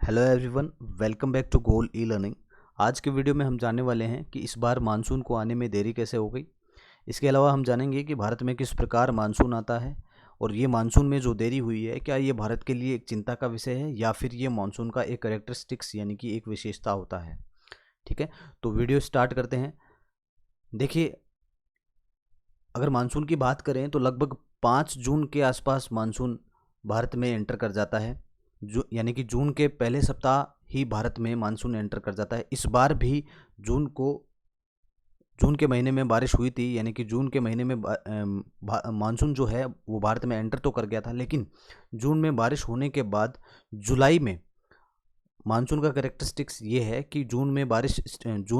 Hello everyone, welcome back to goal e learning. आज के video में हम जानने वाले हैं कि इस बार मानसून को आने में देरी कैसे हो गई। इसके अलावा हम जानेंगे कि भारत में किस प्रकार मानसून आता है और ये मानसून में जो देरी हुई है क्या ये भारत के लिए एक चिंता का विषय है या फिर ये मानसून का एक कैरेक्टरिस्टिक्स यानी कि एक विशेषता होता है। ठीक है, तो वीडियो स्टार्ट करते हैं। देखिए, अगर मानसून की बात करें तो लगभग 5 जून के आसपास मानसून भारत में एंटर कर जाता है। यानी कि जून के पहले सप्ताह ही भारत में मानसून एंटर कर जाता है। इस बार भी जून के महीने में बारिश हुई थी, यानी कि जून के महीने में मानसून जो है वो भारत में एंटर तो कर गया था, लेकिन जून में बारिश होने के बाद जुलाई में मानसून का कैरेक्टरिस्टिक्स ये है कि जून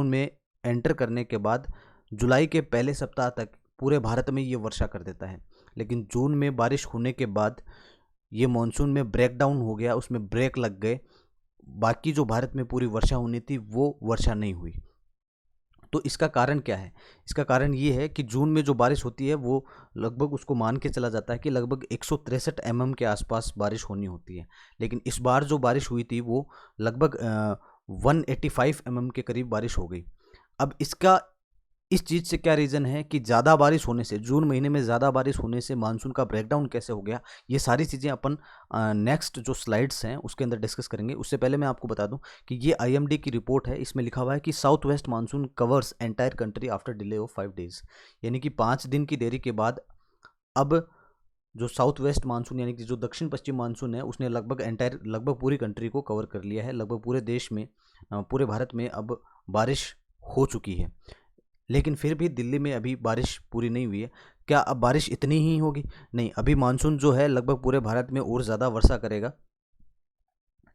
में एंटर करने के बाद जुलाई के पहले सप्ताह तक पूरे भारत में ये वर्षा कर देता है। लेकिन जून में बारिश होने के बाद ये मानसून में ब्रेक डाउन हो गया, उसमें ब्रेक लग गए। बाकी जो भारत में पूरी वर्षा होनी थी वो वर्षा नहीं हुई। तो इसका कारण क्या है? इसका कारण ये है कि जून में जो बारिश होती है वो लगभग उसको मान के चला जाता है कि लगभग 163 mm के आसपास बारिश होनी होती है, लेकिन इस बार जो बारिश हुई थी वो लगभग 185 mm के करीब बारिश हो गई। अब इस चीज़ से क्या रीज़न है कि ज़्यादा बारिश होने से, जून महीने में ज़्यादा बारिश होने से मानसून का ब्रेकडाउन कैसे हो गया, ये सारी चीज़ें अपन नेक्स्ट जो स्लाइड्स हैं उसके अंदर डिस्कस करेंगे। उससे पहले मैं आपको बता दूं कि ये आईएमडी की रिपोर्ट है। इसमें लिखा हुआ है कि south west monsoon covers entire country after delay of 5 days, यानी कि 5 दिन की देरी के बाद अब जो साउथ वेस्ट मानसून यानी कि जो दक्षिण पश्चिम मानसून है उसने लगभग पूरी कंट्री को कवर कर लिया है। लगभग पूरे देश में, पूरे भारत में अब बारिश हो चुकी है। लेकिन फिर भी दिल्ली में अभी बारिश पूरी नहीं हुई है। क्या अब बारिश इतनी ही होगी? नहीं, अभी मानसून जो है लगभग पूरे भारत में और ज़्यादा वर्षा करेगा।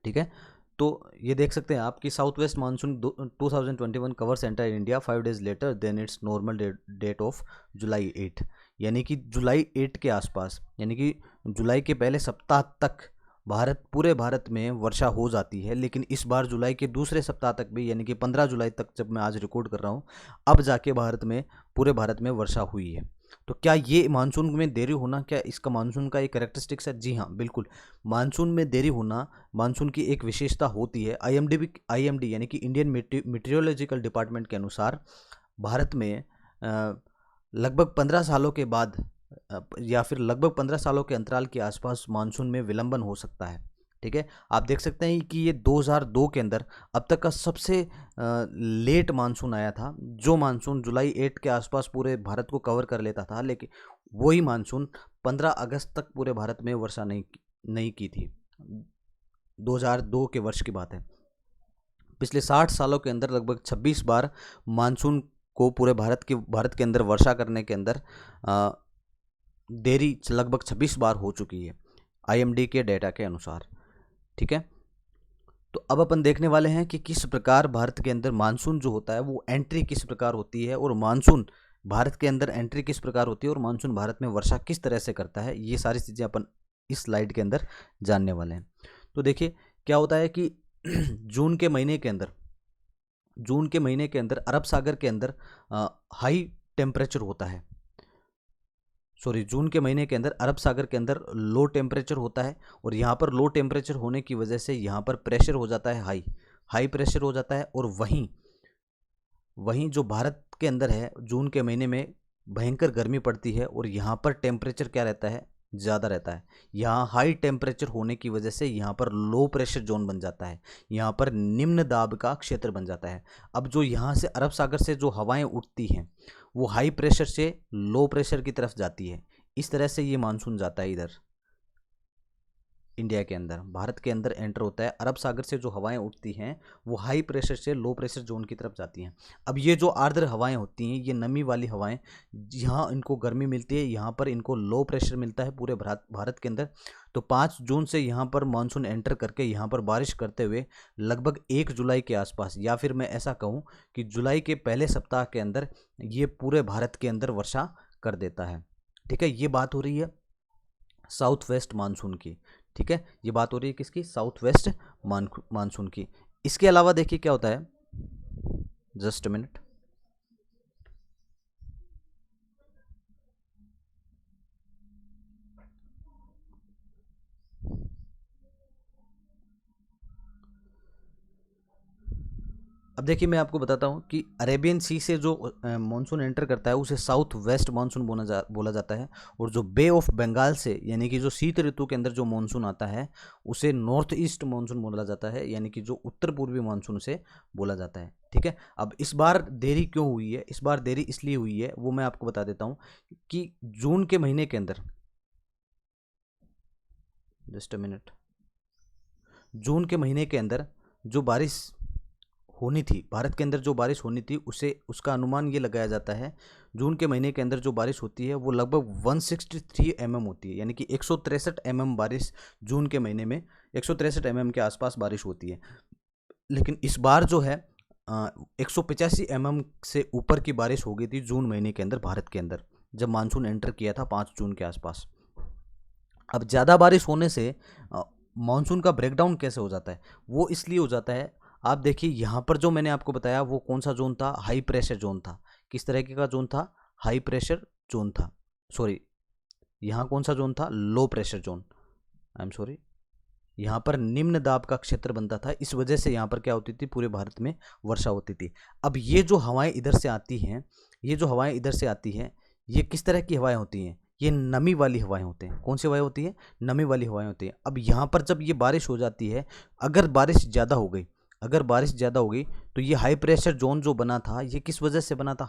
ठीक है, तो ये देख सकते हैं आप कि south west monsoon 2021 covers entire India 5 days later than its normal date of July 8, यानी कि जुलाई 8 के आसपास, यानी कि जुलाई के पहले सप्ताह तक पूरे भारत में वर्षा हो जाती है। लेकिन इस बार जुलाई के दूसरे सप्ताह तक भी, यानी कि 15 जुलाई तक, जब मैं आज रिकॉर्ड कर रहा हूँ, अब जाके पूरे भारत में वर्षा हुई है। तो क्या ये मानसून में देरी होना क्या इसका मानसून का एक कैरेक्टरिस्टिक्स है? जी हाँ, बिल्कुल। मानसून में देरी होना मानसून की एक विशेषता होती है। आईएमडी यानी कि इंडियन मीटेरोलॉजिकल डिपार्टमेंट के अनुसार भारत में लगभग 15 सालों के बाद या फिर लगभग 15 सालों के अंतराल के आसपास मानसून में विलंबन हो सकता है। ठीक है, आप देख सकते हैं कि ये 2002 के अंदर अब तक का सबसे लेट मानसून आया था, जो मानसून जुलाई 8 के आसपास पूरे भारत को कवर कर लेता था, लेकिन वही मानसून 15 अगस्त तक पूरे भारत में वर्षा नहीं की थी। 2002 के वर्ष की बात है। पिछले 60 सालों के अंदर लगभग 26 बार मानसून को पूरे भारत के अंदर वर्षा करने के अंदर देरी लगभग 26 बार हो चुकी है आईएमडी के डेटा के अनुसार। ठीक है, तो अब अपन देखने वाले हैं कि किस प्रकार भारत के अंदर मानसून जो होता है वो एंट्री किस प्रकार होती है, और मानसून भारत के अंदर एंट्री किस प्रकार होती है, और मानसून भारत में वर्षा किस तरह से करता है। ये सारी चीज़ें अपन इस स्लाइड के अंदर जानने वाले हैं। तो देखिए क्या होता है कि जून के महीने के अंदर अरब सागर के अंदर हाई टेम्परेचर होता है। जून के महीने के अंदर अरब सागर के अंदर लो टेम्परेचर होता है, और यहाँ पर लो टेम्परेचर होने की वजह से यहाँ पर प्रेशर हो जाता है हाई प्रेशर हो जाता है। और वहीं जो भारत के अंदर है जून के महीने में भयंकर गर्मी पड़ती है, और यहाँ पर टेम्परेचर क्या रहता है? ज़्यादा रहता है। यहाँ हाई टेम्परेचर होने की वजह से यहाँ पर लो प्रेशर जोन बन जाता है, यहाँ पर निम्न दाब का क्षेत्र बन जाता है। अब जो यहाँ से अरब सागर से जो हवाएं उठती हैं वो हाई प्रेशर से लो प्रेशर की तरफ जाती है। इस तरह से ये मानसून जाता है इधर इंडिया के अंदर, भारत के अंदर एंटर होता है। अरब सागर से जो हवाएं उठती हैं वो हाई प्रेशर से लो प्रेशर जोन की तरफ जाती हैं। अब ये जो आर्द्र हवाएं होती हैं, ये नमी वाली हवाएं, यहाँ इनको गर्मी मिलती है, यहाँ पर इनको लो प्रेशर मिलता है पूरे भारत के अंदर। तो 5 जून से यहाँ पर मानसून एंटर करके यहाँ पर बारिश करते हुए लगभग 1 जुलाई के आसपास, या फिर मैं ऐसा कहूँ कि जुलाई के पहले सप्ताह के अंदर ये पूरे भारत के अंदर वर्षा कर देता है। ठीक है, ये बात हो रही है साउथ वेस्ट मानसून की। ठीक है, ये बात हो रही है किसकी? साउथ वेस्ट मानसून की। इसके अलावा देखिए क्या होता है, जस्ट अ मिनट। अब देखिए मैं आपको बताता हूँ कि अरेबियन सी से जो मानसून एंटर करता है उसे साउथ वेस्ट मानसून बोला जाता है, और जो बे ऑफ बंगाल से यानी कि जो शीत ऋतु के अंदर जो मानसून आता है उसे नॉर्थ ईस्ट मानसून बोला जाता है, यानी कि जो उत्तर पूर्वी मानसून से बोला जाता है। ठीक है, अब इस बार देरी क्यों हुई है, इस बार देरी इसलिए हुई है वो मैं आपको बता देता हूँ कि जून के महीने के अंदर, जस्ट अ मिनट, जून के महीने के अंदर जो बारिश होनी थी, भारत के अंदर जो बारिश होनी थी उसे उसका अनुमान ये लगाया जाता है, जून के महीने के अंदर जो बारिश होती है वो लगभग 163 mm होती है, यानी कि 163 mm बारिश जून के महीने में 163 mm के आसपास बारिश होती है। लेकिन इस बार जो है 185 mm से ऊपर की बारिश हो गई थी जून महीने के अंदर भारत के अंदर, जब मानसून एंटर किया था 5 जून के आसपास। अब ज़्यादा बारिश होने से मानसून का ब्रेकडाउन कैसे हो जाता है, वो इसलिए हो जाता है, आप देखिए यहाँ पर जो मैंने आपको बताया वो कौन सा जोन था, हाई प्रेशर जोन था। किस तरीके का जोन था, हाई प्रेशर जोन था, सॉरी यहाँ कौन सा जोन था, low pressure zone, I am sorry, यहाँ पर निम्न दाब का क्षेत्र बनता था, इस वजह से यहाँ पर क्या होती थी, पूरे भारत में वर्षा होती थी। अब ये जो हवाएं इधर से आती हैं, ये जो हवाएं इधर से आती हैं, ये किस तरह की हवाएं होती हैं, ये नमी वाली हवाएं होती हैं। कौन सी हवाएं होती हैं, नमी वाली हवाएं होती हैं। अब यहाँ पर जब ये बारिश हो जाती है, अगर बारिश ज़्यादा हो गई, अगर बारिश ज़्यादा हो गई तो ये हाई प्रेशर जोन जो बना था ये किस वजह से बना था,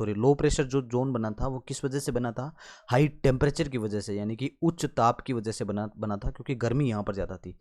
लो प्रेशर जो जोन बना था वो किस वजह से बना था, हाई टेम्परेचर की वजह से, यानी कि उच्च ताप की वजह से बना था, क्योंकि गर्मी यहाँ पर ज़्यादा थी।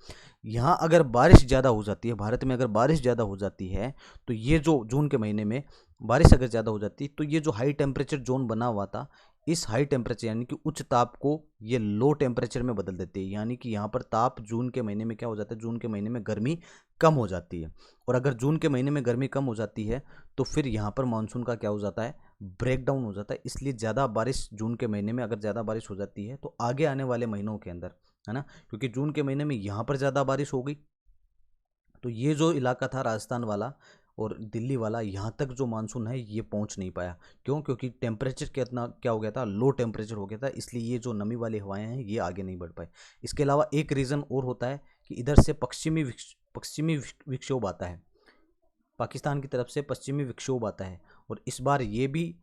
यहाँ अगर बारिश ज़्यादा हो जाती है, भारत में अगर बारिश ज़्यादा हो जाती है तो ये जो जून के महीने में बारिश अगर ज़्यादा हो जाती तो ये जो हाई टेम्परेचर जोन बना हुआ था, इस हाई टेम्परेचर यानी कि उच्च ताप को ये लो टेम्परेचर में बदल देती है, यानी कि यहाँ पर ताप जून के महीने में क्या हो जाता है, जून के महीने में गर्मी कम हो जाती है। और अगर जून के महीने में गर्मी कम हो जाती है तो फिर यहाँ पर मानसून का क्या हो जाता है, ब्रेक डाउन हो जाता है। इसलिए ज़्यादा बारिश जून के महीने में अगर ज़्यादा बारिश हो जाती है तो आगे आने वाले महीनों के अंदर, है ना, क्योंकि जून के महीने में यहाँ पर ज़्यादा बारिश हो गई तो ये जो इलाका था राजस्थान वाला और दिल्ली वाला, यहाँ तक जो मानसून है ये पहुँच नहीं पाया। क्यों, क्योंकि टेम्परेचर कितना क्या हो गया था, लो टेम्परेचर हो गया था, इसलिए ये जो नमी वाली हवाएं हैं ये आगे नहीं बढ़ पाए। इसके अलावा एक रीज़न और होता है कि इधर से पश्चिमी विक्षोभ आता है, पाकिस्तान की तरफ से पश्चिमी विक्षोभ आता है, और इस बार ये भी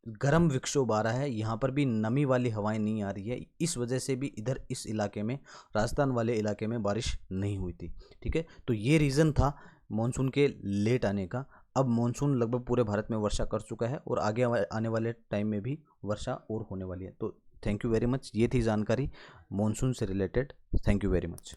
गर्म विक्षोभ आ रहा है, यहाँ पर भी नमी वाली हवाएं नहीं आ रही है, इस वजह से भी इधर इस इलाके में, राजस्थान वाले इलाके में बारिश नहीं हुई थी। ठीक है, तो ये रीज़न था मॉनसून के लेट आने का। अब मॉनसून लगभग पूरे भारत में वर्षा कर चुका है और आगे आने वाले टाइम में भी वर्षा और होने वाली है। तो थैंक यू वेरी मच, ये थी जानकारी मॉनसून से related. Thank you very much.